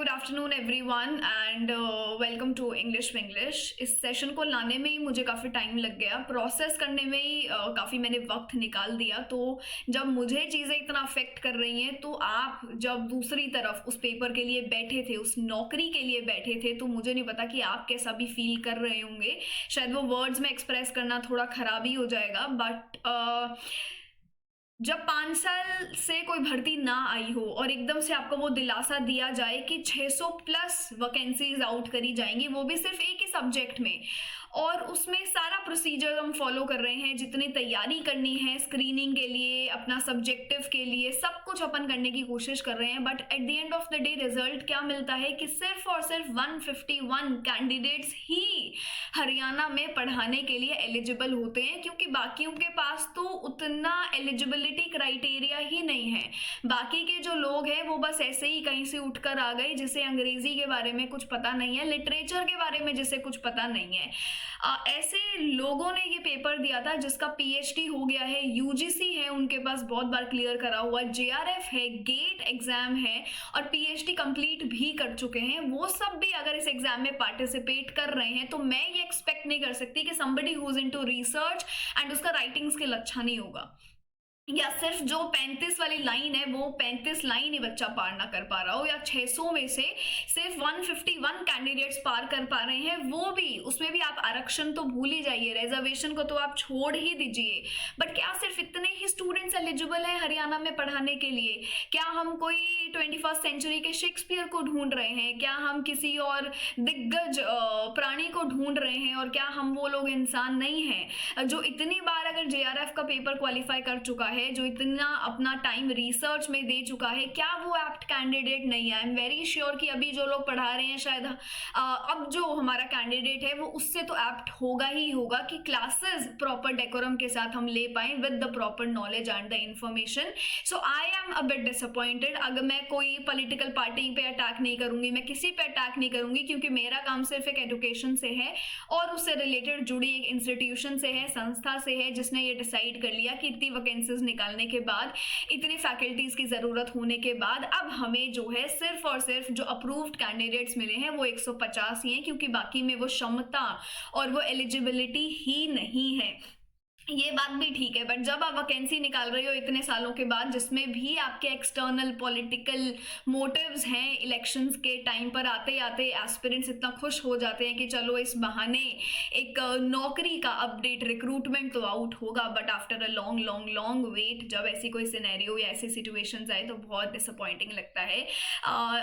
Good afternoon everyone and welcome to English Vinglish. इस session को लाने में ही मुझे काफ़ी टाइम लग गया, प्रोसेस करने में ही काफ़ी मैंने वक्त निकाल दिया। तो जब मुझे चीज़ें इतना अफेक्ट कर रही हैं, तो आप जब दूसरी तरफ उस पेपर के लिए बैठे थे, उस नौकरी के लिए बैठे थे, तो मुझे नहीं पता कि आप कैसा भी फील कर रहे होंगे। शायद वो वर्ड्स में एक्सप्रेस करना थोड़ा ख़राब ही हो जाएगा, बट जब 5 साल से कोई भर्ती ना आई हो और एकदम से आपको वो दिलासा दिया जाए कि 600 प्लस वैकेंसीज आउट करी जाएंगी, वो भी सिर्फ एक ही सब्जेक्ट में, और उसमें सारा प्रोसीजर हम फॉलो कर रहे हैं, जितनी तैयारी करनी है स्क्रीनिंग के लिए, अपना सब्जेक्टिव के लिए, सब कुछ अपन करने की कोशिश कर रहे हैं, but at the end of the day result क्या मिलता है कि सिर्फ और सिर्फ 151 कैंडिडेट्स ही हरियाणा में पढ़ाने के लिए एलिजिबल होते हैं, क्योंकि बाकियों के पास तो उतना एलिजिबिलिटी क्राइटेरिया ही नहीं है। बाकी के जो लोग हैं वो बस ऐसे ही कहीं से उठकर आ गए, जिसे अंग्रेजी के बारे में कुछ पता नहीं है, लिटरेचर के बारे में जिसे कुछ पता नहीं है। ऐसे लोगों ने ये पेपर दिया था जिसका पीएचडी हो गया है, यूजीसी है उनके पास बहुत बार क्लियर करा हुआ, जेआरएफ है, गेट एग्जाम है और पीएचडी कंप्लीट भी कर चुके हैं। वो सब भी अगर इस एग्जाम में पार्टिसिपेट कर रहे हैं, तो मैं ये एक्सपेक्ट नहीं कर सकती कि somebody who is into research and उसका राइटिंग स्किल अच्छा नहीं होगा, या सिर्फ जो 35 वाली लाइन है वो 35 लाइन ही बच्चा पार ना कर पा रहा हो, या 600 में से सिर्फ 151 कैंडिडेट्स पार कर पा रहे हैं, वो भी उसमें भी आप आरक्षण तो भूल ही जाइए, रिजर्वेशन को तो आप छोड़ ही दीजिए। बट क्या सिर्फ इतने ही स्टूडेंट्स एलिजिबल हैं हरियाणा में पढ़ाने के लिए? क्या हम कोई 21st सेंचुरी के शेक्सपियर को ढूंढ रहे हैं? क्या हम किसी और दिग्गज प्राणी को ढूंढ रहे हैं? और क्या हम वो लोग इंसान नहीं हैं जो इतनी बार अगर जेआरएफ का पेपर क्वालिफाई कर चुका है, जो इतना अपना टाइम रिसर्च में दे चुका है? क्या वो एप्ट कैंडिडेट नहीं है? आई एम वेरी श्योर कि अभी जो लोग पढ़ा रहे हैं, शायद अब जो हमारा कैंडिडेट है वो उससे तो एप्ट होगा ही होगा कि क्लासेस प्रॉपर डेकोरम के साथ हम ले पाए with the proper knowledge and the information. So I am a bit disappointed. अगर मैं कोई पॉलिटिकल पार्टी पे अटैक नहीं करूंगी, मैं किसी पे अटैक नहीं करूंगी, क्योंकि मेरा काम सिर्फ एक एजुकेशन से है और उससे रिलेटेड जुड़ी एक इंस्टीट्यूशन से है, संस्था से है, जिसने ये डिसाइड कर लिया कि इतनी वैकेंसीज निकालने के बाद, इतनी फैकल्टीज की जरूरत होने के बाद, अब हमें जो है सिर्फ और सिर्फ जो अप्रूव्ड कैंडिडेट्स मिले हैं वो 150 ही हैं, क्योंकि बाकी में वो क्षमता और वो एलिजिबिलिटी ही नहीं है। ये बात भी ठीक है, बट जब आप वैकेंसी निकाल रहे हो इतने सालों के बाद, जिसमें भी आपके एक्सटर्नल पॉलिटिकल मोटिव्स हैं, इलेक्शंस के टाइम पर आते आते एस्पिरेंट्स इतना खुश हो जाते हैं कि चलो इस बहाने एक नौकरी का अपडेट, रिक्रूटमेंट तो आउट होगा, but after a long long long wait जब ऐसी कोई सिनेरियो या ऐसी सिचुएशंस आए तो बहुत डिसअपॉइंटिंग लगता है।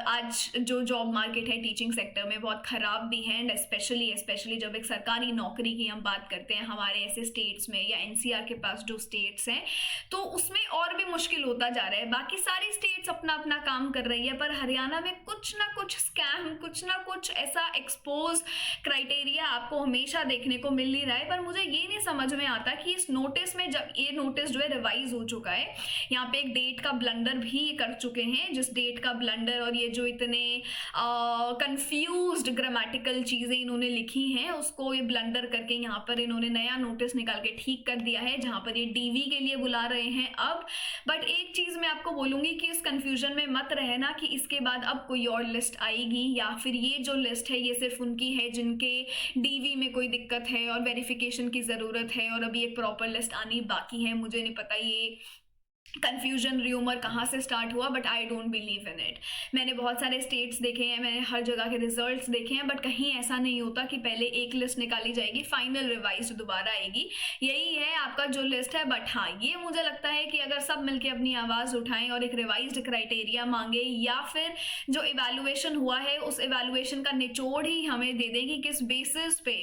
आज जो जॉब मार्केट है टीचिंग सेक्टर में बहुत ख़राब भी है, एंड स्पेशली जब एक सरकारी नौकरी की हम बात करते हैं हमारे ऐसे स्टेट्स में या एनसीआर के पास जो स्टेट्स हैं, तो उसमें और भी मुश्किल होता जा रहा है। बाकी सारी स्टेट्स अपना अपना काम कर रही है, पर हरियाणा में कुछ ना कुछ स्कैम, कुछ ना कुछ ऐसा एक्सपोज क्राइटेरिया आपको हमेशा देखने को मिल ही रहा है। पर मुझे ये नहीं समझ में आता कि इस नोटिस में, जब ये नोटिस जो है रिवाइज हो चुका है, यहाँ पे एक डेट का ब्लंडर भी कर चुके हैं, जिस डेट का ब्लंडर और ये जो इतने कंफ्यूज्ड ग्रामेटिकल चीजें इन्होंने लिखी हैं, उसको ये ब्लंडर करके यहाँ पर इन्होंने नया नोटिस निकाल के ठीक कर दिया है, जहां पर ये डीवी के लिए बुला रहे हैं अब। बट एक चीज मैं आपको बोलूंगी कि इस कंफ्यूजन में मत रहना कि इसके बाद अब कोई और लिस्ट आएगी, या फिर ये जो लिस्ट है ये सिर्फ उनकी है जिनके डीवी में कोई दिक्कत है और वेरिफिकेशन की जरूरत है, और अभी एक प्रॉपर लिस्ट आनी बाकी है। मुझे नहीं पता ये कंफ्यूजन र्यूमर कहाँ से स्टार्ट हुआ, but I don't believe in it. मैंने बहुत सारे स्टेट्स देखे हैं, मैंने हर जगह के रिजल्ट्स देखे हैं, बट कहीं ऐसा नहीं होता कि पहले एक लिस्ट निकाली जाएगी, फाइनल रिवाइज दोबारा आएगी। यही है आपका जो लिस्ट है। बट हाँ, ये मुझे लगता है कि अगर सब मिलके अपनी आवाज़ उठाएं और एक रिवाइज्ड क्राइटेरिया मांगे, या फिर जो इवैल्यूएशन हुआ है उस इवैल्यूएशन का निचोड़ ही हमें दे दें कि किस बेसिस पे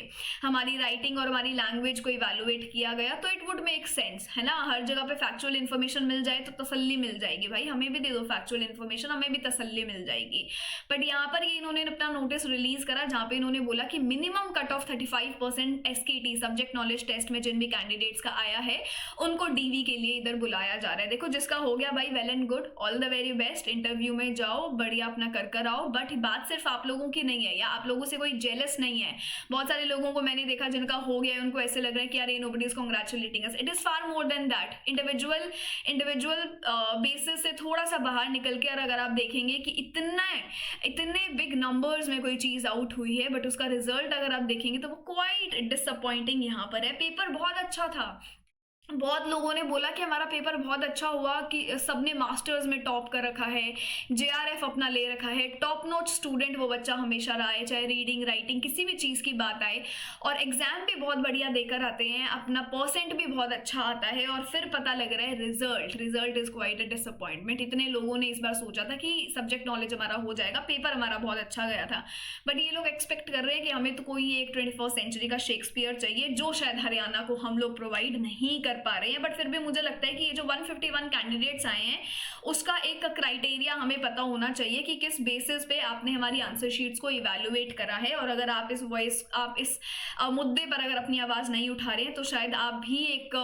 हमारी राइटिंग और हमारी लैंग्वेज को इवैल्यूएट किया गया, तो इट वुड मेक सेंस, है ना। हर जगह पे फैक्चुअल इन्फॉर्मेशन मिल जाए तो तसल्ली मिल जाएगी, भाई हमें भी दे दो फैक्चुअल इन्फॉर्मेशन, हमें भी तसल्ली मिल जाएगी। बट यहाँ पर ये इन्होंने अपना नोटिस रिलीज करा, जहाँ पे इन्होंने बोला कि minimum cut off 35% SKT subject knowledge test में जिन भी कैंडिडेट्स का आया है उनको डीवी के लिए इधर बुलाया जा रहा है। देखो, जिसका हो गया भाई, well and good, all the very best, interview में जाओ, बढ़िया अपना कर आओ। बट बात सिर्फ आप लोगों की नहीं है, या आप लोगों से कोई जेलस नहीं है। बहुत सारे लोगों को मैंने देखा जिनका हो गया है, उनको ऐसे लग रहा है कि यार nobody is congratulating us. It is far more than that. Individual individual basis से थोड़ा सा बाहर निकल के, और अगर आप देखेंगे कि इतने बिग नंबर्स में कोई चीज़ आउट हुई है, बट उसका रिजल्ट अगर आप देखेंगे तो वो क्वाइट डिसअपॉइंटिंग यहाँ पर है। पेपर बहुत अच्छा था, बहुत लोगों ने बोला कि हमारा पेपर बहुत अच्छा हुआ, कि सबने मास्टर्स में टॉप कर रखा है, जेआरएफ अपना ले रखा है, टॉप नोट स्टूडेंट वो बच्चा हमेशा रहा है, चाहे रीडिंग राइटिंग किसी भी चीज़ की बात आए, और एग्जाम भी बहुत बढ़िया देकर आते हैं, अपना परसेंट भी बहुत अच्छा आता है, और फिर पता लग रहा है result is quite a disappointment. इतने लोगों ने इस बार सोचा था कि सब्जेक्ट नॉलेज हमारा हो जाएगा, पेपर हमारा बहुत अच्छा गया था, बट ये लोग एक्सपेक्ट कर रहे हैं कि हमें तो कोई एक 21st सेंचुरी का शेक्सपियर चाहिए, जो शायद हरियाणा को हम लोग प्रोवाइड नहीं कर पा रहे हैं। बट फिर भी मुझे लगता है कि ये जो 151 कैंडिडेट्स आए हैं, उसका एक क्राइटेरिया हमें पता होना चाहिए कि किस बेसिस पे आपने हमारी आंसर शीट्स को इवैल्यूएट करा है, और अगर आप इस मुद्दे पर अगर अपनी आवाज़ नहीं उठा रहे हैं, तो शायद आप भी एक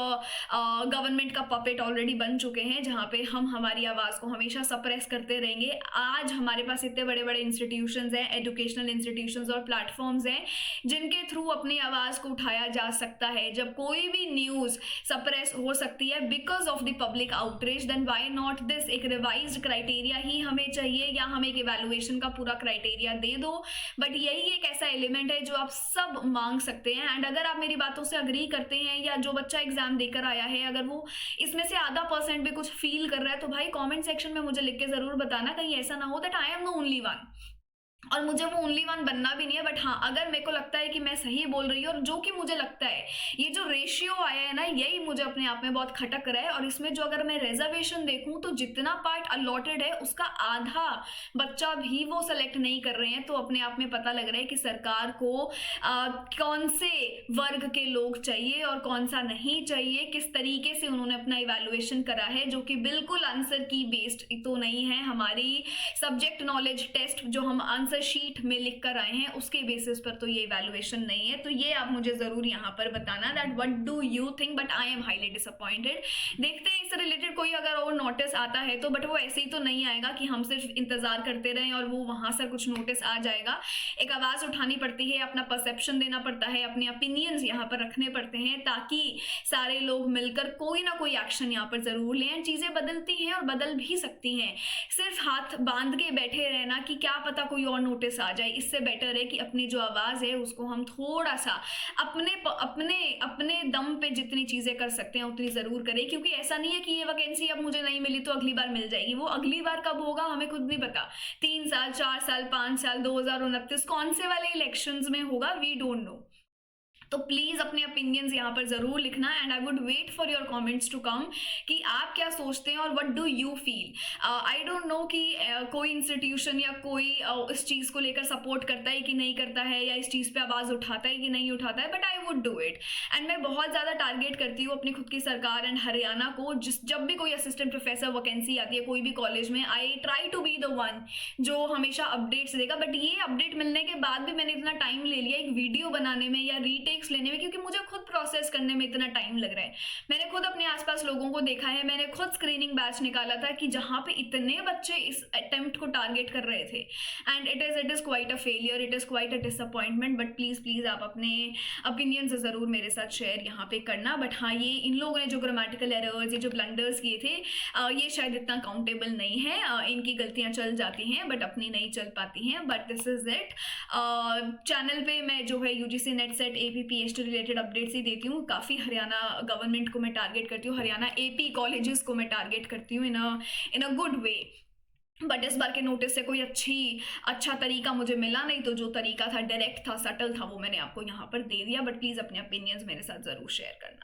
गवर्नमेंट का पपेट ऑलरेडी बन चुके हैं, जहाँ पे हम हमारी आवाज़ को हमेशा सप्रेस करते रहेंगे। आज हमारे पास इतने बड़े बड़े इंस्टीट्यूशंस हैं, एजुकेशनल इंस्टीट्यूशंस और प्लेटफॉर्म्स हैं, जिनके थ्रू अपनी आवाज़ को उठाया जा सकता है। जब कोई भी न्यूज़ सप्रेस हो सकती है because of the public outreach, then why not this? एक रिवाइज्ड क्राइटेरिया ही हमें चाहिए, या हम एक इवैल्यूएशन का पूरा क्राइटेरिया दे दो, बट यही एक ऐसा एलिमेंट है जो आप सब मांग सकते हैं। एंड अगर आप मेरी बातों से अग्री करते हैं, या जो बच्चा एग्जाम देकर आया है, अगर वो इसमें से आधा % भी कुछ फील कर रहा है, तो भाई कमेंट सेक्शन में मुझे लिख के जरूर बताना, कहीं ऐसा ना हो that I am the only one, और मुझे वो ओनली वन बनना भी नहीं है। बट हाँ, अगर मेरे को लगता है कि मैं सही बोल रही हूँ, और जो कि मुझे लगता है ये जो रेशियो आया है ना, यही मुझे अपने आप में बहुत खटक रहा है, और इसमें जो अगर मैं रिजर्वेशन देखूं तो जितना पार्ट अलॉटेड है उसका आधा बच्चा भी वो सेलेक्ट नहीं कर रहे हैं, तो अपने आप में पता लग रहा है कि सरकार को कौन से वर्ग के लोग चाहिए और कौन सा नहीं चाहिए, किस तरीके से उन्होंने अपना इवैल्यूएशन करा है, जो कि बिल्कुल आंसर की बेस्ड तो नहीं है। हमारी सब्जेक्ट नॉलेज टेस्ट जो हम आंसर शीट में लिख कर आए हैं, उसके बेसिस पर तो ये इवैल्यूएशन नहीं है। तो ये आप मुझे जरूर यहाँ पर बताना that what do you think, but I am highly disappointed. देखते हैं इससे रिलेटेड कोई अगर और नोटिस आता है तो, बट वो ऐसे ही तो नहीं आएगा कि हम सिर्फ इंतजार करते रहें और वो वहां से कुछ नोटिस आ जाएगा। एक आवाज उठानी पड़ती है, अपना परसेप्शन देना पड़ता है, अपने ओपिनियंस यहाँ पर रखने पड़ते हैं, ताकि सारे लोग मिलकर कोई ना कोई एक्शन यहाँ पर जरूर लें। चीजें बदलती हैं और बदल भी सकती हैं, सिर्फ हाथ बांध के बैठे रहना कि क्या पता कोई और नोटिस आ जाए, इससे बेटर है कि अपनी जो आवाज है उसको हम थोड़ा सा अपने दम पे जितनी चीजें कर सकते हैं उतनी जरूर करें। क्योंकि ऐसा नहीं है कि ये वैकेंसी अब मुझे नहीं मिली तो अगली बार मिल जाएगी, वो अगली बार कब होगा हमें खुद नहीं पता। 3 साल, 4 साल, 5 साल, 2029 कौन से वाले इलेक्शंस में होगा, वी डोंट नो। तो प्लीज अपने ओपिनियंस यहाँ पर जरूर लिखना, and I would wait for your comments to come कि आप क्या सोचते हैं और what do you feel. I don't know कि कोई इंस्टीट्यूशन या कोई इस चीज को लेकर सपोर्ट करता है कि नहीं करता है, या इस चीज पे आवाज उठाता है कि नहीं उठाता है, but I would do it. And मैं बहुत ज्यादा टारगेट करती हूँ अपनी खुद की सरकार एंड हरियाणा को, जब भी कोई असिस्टेंट प्रोफेसर वैकेंसी आती है कोई भी कॉलेज में, I try to be the one जो हमेशा अपडेट्स देगा। बट ये अपडेट मिलने के बाद भी मैंने इतना टाइम ले लिया एक वीडियो बनाने में या रीटेक लेने में, क्योंकि मुझे खुद प्रोसेस करने में इतना टाइम लग रहा है। मैंने खुद अपने आसपास लोगों को देखा है, मैंने खुद स्क्रीनिंग बैच निकाला था कि जहां पे इतने बच्चे इस अटेम्प्ट को टारगेट कर रहे थे, and it is quite a failure, it is quite a disappointment. But please आप अपने ओपिनियंस जरूर मेरे साथ शेयर यहाँ पे करना। बट हाँ, ये इन लोगों ने जो ग्रामेटिकल एरर्स, ये जो ब्लंडर्स किए थे, ये शायद इतना काउंटेबल नहीं है, इनकी गलतियां चल जाती हैं बट अपनी नहीं चल पाती हैं। But this is it. Channel पे मैं जो है UGC NET SET AP PhD related updates ही देती हूँ। काफ़ी हरियाणा गवर्नमेंट को मैं टारगेट करती हूँ, हरियाणा एपी कॉलेजेस को मैं टारगेट करती हूँ इन अ गुड वे। बट इस बार के नोटिस से कोई अच्छा तरीका मुझे मिला नहीं, तो जो तरीका था डायरेक्ट था, सटल था, वो मैंने आपको यहाँ पर दे दिया। बट प्लीज़ अपने ओपिनियंस मेरे साथ ज़रूर शेयर करना।